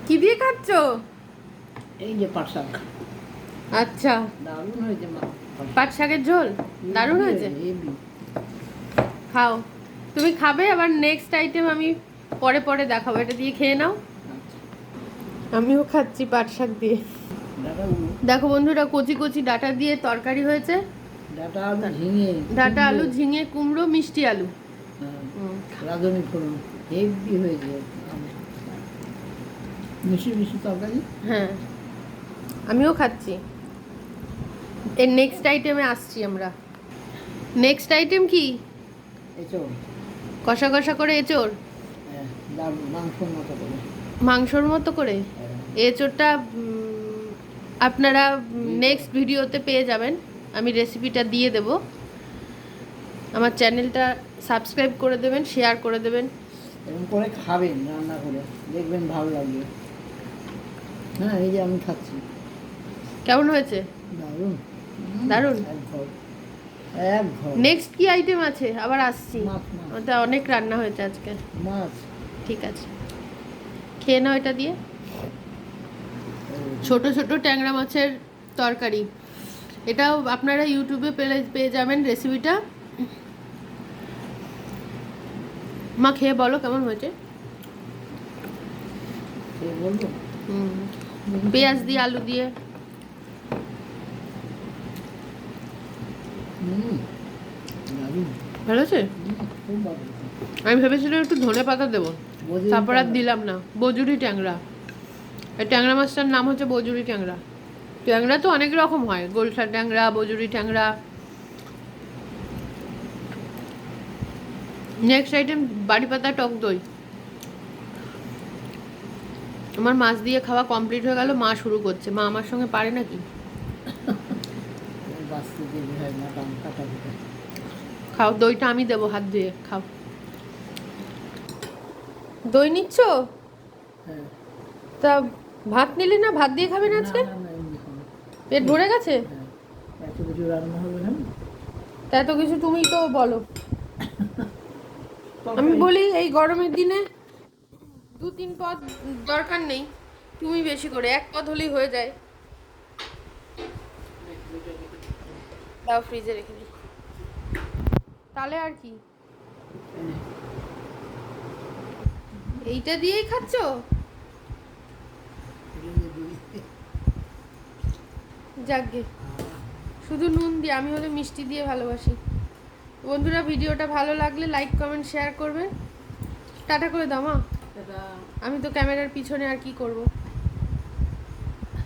কি দিয়ে খাচ্ছো? এই যে পাট শাক। আচ্ছা, দারুণ হয়েছে মা। পাট শাকের ঝোল দারুণ হয়েছে। হেভি। খাও, তুমি খাবে, আবার নেক্সট আইটেম আমি পরে পরে দেখাবো। এটা দিয়ে খেয়ে নাও। আমিও খাচ্ছি পাট শাক দিয়ে। ডাটাগুলো, দেখো বন্ধুরা, কচি কচি ডাটা দিয়ে তরকারি হয়েছে। ডাটা আলু ঝিঙে, ডাটা আলু, কুমড়ো, ঝিঙে, কুমড়ো, মিষ্টি আলু। হ্যাঁ, হুম। রাঁধুনি ফোড়ন, হেভি হয়েছে। মিষ্টি মিষ্টি তরকারি। হ্যাঁ, আমিও খাচ্ছি। এর নেক্সট আইটেমে আসছি আমরা। নেক্সট আইটেম কি? এঁচড়। কষা কষা করে এঁচড়, হ্যাঁ, দারুণ মাংসর মতো করে। মাংসর মতো করে। হ্যাঁ। এঁচড়টা আপনারা নেক্সট ভিডিওতে পেয়ে যাবেন। আমি রেসিপিটা দিয়ে দেব। আমার চ্যানেলটা সাবস্ক্রাইব করে দেবেন, শেয়ার করে দেবেন। এরকম করে খাবেন, রান্না করে দেখবেন ভালো লাগবে। হ্যাঁ, এই যে আমি খাচ্ছি। কেমন হয়েছে? দারুণ। দারুণ। এক ঘর, এক ঘর। নেক্সট কি আইটেম আছে? আবার আসছি। মাছ, মাছ। ওটা অনেক রান্না হয়েছে আজকে। মাছ। ঠিক আছে, খেয়ে নাও এটা দিয়ে। ছোট ছোট ট্যাংরা মাছের তরকারি। এটাও আপনারা ইউটিউবে পেয়ে যাবেন রেসিপিটা। মা খেয়ে বলো কেমন হয়েছে। সে বলবো। পেঁয়াজ দিয়ে, আলু দিয়ে। দারুণ। ভালো আছে? খুব ভালো। আমি ভেবেছিলাম একটু ধনে পাতা দেবো, বজরি তারপর আর ট্যাংরা। দিলাম না। বজুরি ট্যাংরা। এই ট্যাংরা মাছটার নাম হচ্ছে বজুরি ট্যাংরা। ট্যাংরা তো অনেক রকম হয়, গোলসা ট্যাংরা, বজুরি ট্যাংরা। নেক্সট আইটেম বাড়ি পাতা টক দই। আমার মাছ দিয়ে খাওয়া কমপ্লিট হয়ে গেল। মা শুরু করছে। মা আমার সঙ্গে পারে নাকি? বাঁচতে দেরি হয় না, দাম কাটা দিতে। খাও, দইটা আমি দেবো, হাত ধুয়ে খাও। দই নিচ্ছ? হ্যাঁ। তা ভাত নিলে না? ভাত দিয়ে খাবেন আজকে? না, না, এমনি খাবো। পেট ভরে গেছে? হ্যাঁ, এত কিছু রান্না হবে না। তা এত কিছু তুমি তো বলো। আমি বলি এই গরমের দিনে 2-3 পদ দরকার নেই, তুমি বেশি করে 1 পদ হলেই হয়ে যায়। দাও, ফ্রিজে রেখে দিই। তাহলে আর কি, এইটা দিয়েই খাচ্ছ? যাকগে, শুধু নুন দিয়ে। আমি হলে মিষ্টি দিয়ে ভালোবাসি। বন্ধুরা, ভিডিওটা ভালো লাগলে লাইক, কমেন্ট, শেয়ার করবেন। টাটা করে দাও মা। আমি তো ক্যামেরার পিছনে আর কি করব।